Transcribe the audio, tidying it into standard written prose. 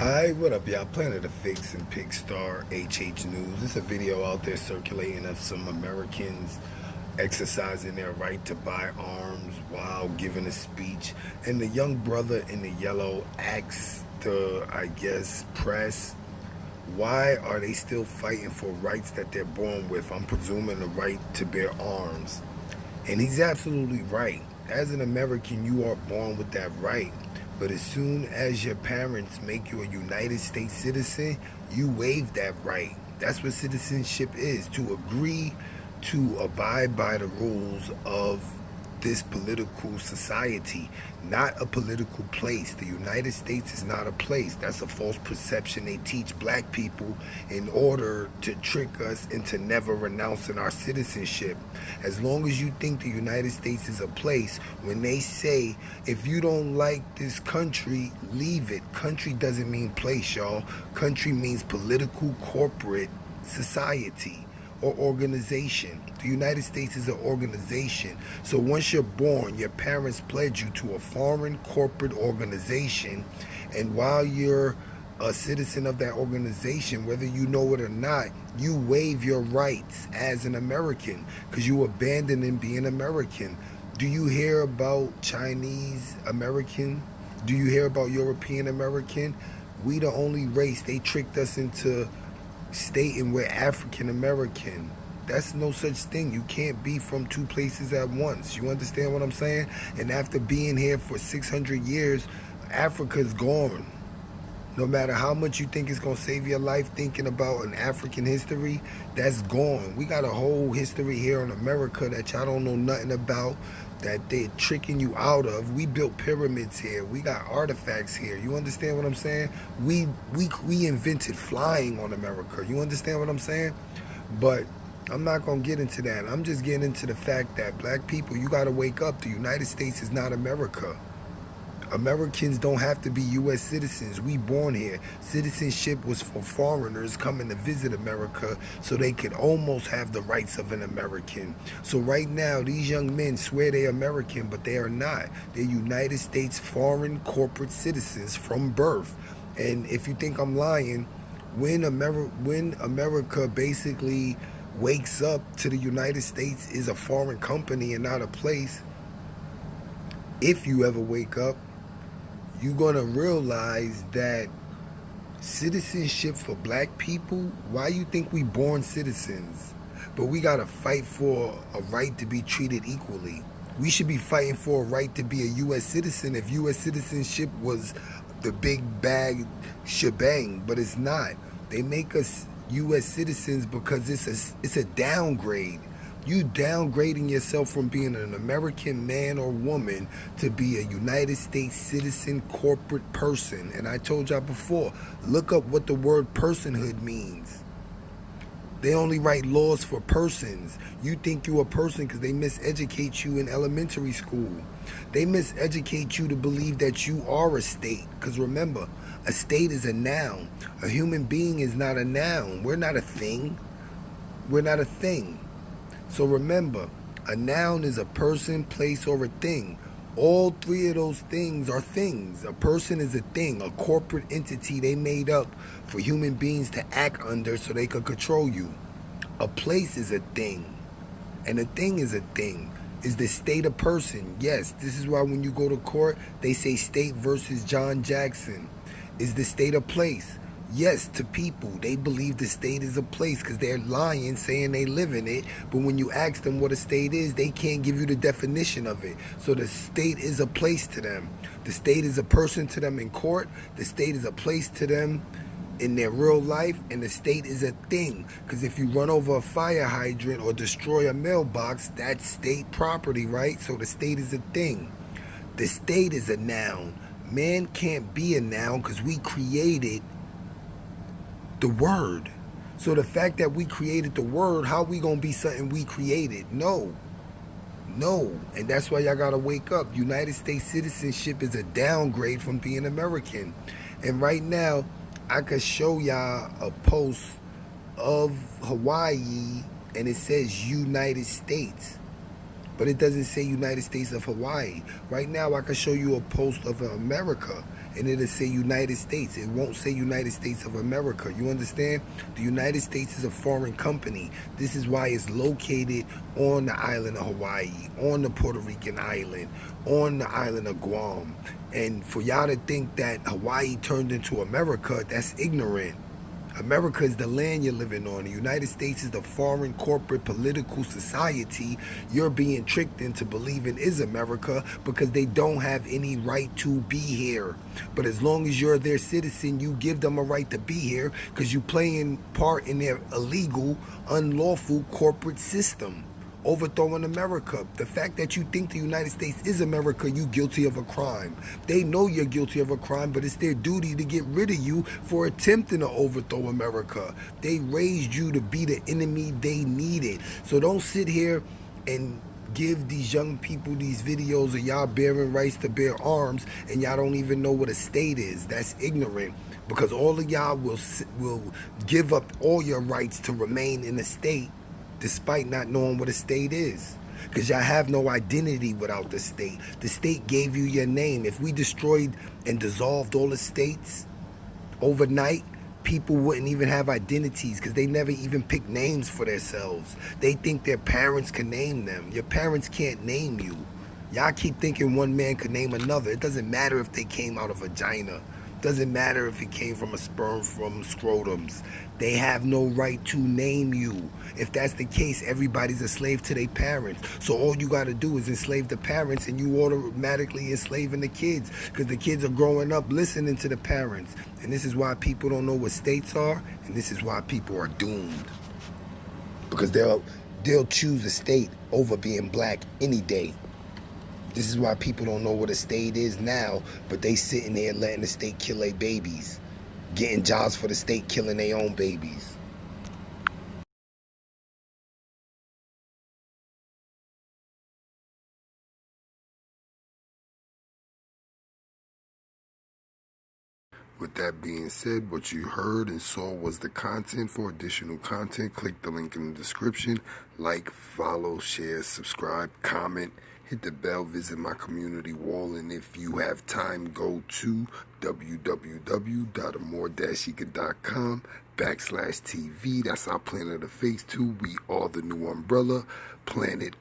Hi, what up, y'all? Planet of Fix and Pigstar HH News. It's a video out there circulating of some Americans exercising their right to buy arms while giving a speech. And the young brother in the yellow asks the, press, why are they still fighting for rights that they're born with? I'm presuming the right to bear arms. And he's absolutely right. As an American, you are born with that right. But as soon as your parents make you a United States citizen, you waive that right. That's what citizenship is, to agree to abide by the rules of this political society, not a political place. The United States is not a place. That's a false perception they teach black people in order to trick us into never renouncing our citizenship. As long as you think the United States is a place, when they say, if you don't like this country, leave it. Country doesn't mean place, y'all. Country means political, corporate society or organization. The United States is an organization. So once you're born, your parents pledge you to a foreign corporate organization, and while you're a citizen of that organization, whether you know it or not, you waive your rights as an American because you abandon being American. Do you hear about Chinese American? Do you hear about European American? We the only race. They tricked us into stating we're African American. That's no such thing. You can't be from two places at once. You understand what I'm saying? And after being here for 600 years, Africa's gone. No matter how much you think it's going to save your life thinking about an African history, that's gone. We got a whole history here in America that y'all don't know nothing about, that they're tricking you out of. We built pyramids here. We got artifacts here. You understand what I'm saying? We invented flying on America. You understand what I'm saying? But I'm not going to get into that. I'm just getting into the fact that black people, you got to wake up. The United States is not America. Americans don't have to be U.S. citizens. We born here. Citizenship was for foreigners coming to visit America so they could almost have the rights of an American. So right now, these young men swear they're American, but they are not. They're United States foreign corporate citizens from birth. And if you think I'm lying, when America basically wakes up to the United States is a foreign company and not a place, if you ever wake up, you're going to realize that citizenship for black people, why you think we born citizens? But we got to fight for a right to be treated equally. We should be fighting for a right to be a U.S. citizen if U.S. citizenship was the big bag shebang, but it's not. They make us U.S. citizens because it's a downgrade. You downgrading yourself from being an American man or woman to be a United States citizen corporate person. And I told y'all before, look up what the word personhood means. They only write laws for persons. You think you're a person because they miseducate you in elementary school. They miseducate you to believe that you are a state. Because remember, a state is a noun. A human being is not a noun. We're not a thing. We're not a thing. So remember, a noun is a person, place, or a thing. All three of those things are things. A person is a thing, a corporate entity they made up for human beings to act under so they could control you. A place is a thing, and a thing is a thing. Is the state a person? Yes, this is why when you go to court, they say state versus John Jackson. Is the state a place? Yes, to people. They believe the state is a place because they're lying, saying they live in it. But when you ask them what a state is, they can't give you the definition of it. So the state is a place to them. The state is a person to them in court. The state is a place to them in their real life. And the state is a thing. Because if you run over a fire hydrant or destroy a mailbox, that's state property, right? So the state is a thing. The state is a noun. Man can't be a noun because we created the word. So the fact that we created the word, how we gonna be something we created? No. And that's why y'all gotta wake up. United States citizenship is a downgrade from being American. And right now, I could show y'all a post of Hawaii and it says United States. But it doesn't say United States of Hawaii. Right now, I can show you a post of America. and it'll say United States. It won't say United States of America. You understand? The United States is a foreign company. This is why it's located on the island of Hawaii, on the Puerto Rican island, on the island of Guam. And for y'all to think that Hawaii turned into America, that's ignorant. America is the land you're living on. The United States is the foreign corporate political society you're being tricked into believing is America because they don't have any right to be here. But as long as you're their citizen, you give them a right to be here because you're playing part in their illegal, unlawful corporate system. Overthrowing America. The fact that you think the United States is America, you guilty of a crime. They know you're guilty of a crime, but it's their duty to get rid of you for attempting to overthrow America. They raised you to be the enemy they needed. So don't sit here and give these young people these videos of y'all bearing rights to bear arms and y'all don't even know what a state is. That's ignorant. Because all of y'all will give up all your rights to remain in a state despite not knowing what a state is. Because y'all have no identity without the state. The state gave you your name. If we destroyed and dissolved all the states overnight, people wouldn't even have identities because they never even pick names for themselves. They think their parents can name them. Your parents can't name you. Y'all keep thinking one man could name another. It doesn't matter if they came out of a vagina. Doesn't matter if it came from a sperm from scrotums. They have no right to name you. If that's the case, everybody's a slave to their parents. So all you got to do is enslave the parents and you automatically enslaving the kids because the kids are growing up listening to the parents. And this is why people don't know what states are, and this is why people are doomed. Because they'll choose a state over being black any day. This is why people don't know what a state is now, but they sitting there letting the state kill their babies, getting jobs for the state, killing their own babies. With that being said, what you heard and saw was the content. For additional content, click the link in the description. Like, follow, share, subscribe, comment, hit the bell, visit my community wall, and if you have time, go to www.amor-eka.com/TV. That's our Planet of the Face 2. We are the new umbrella. Planet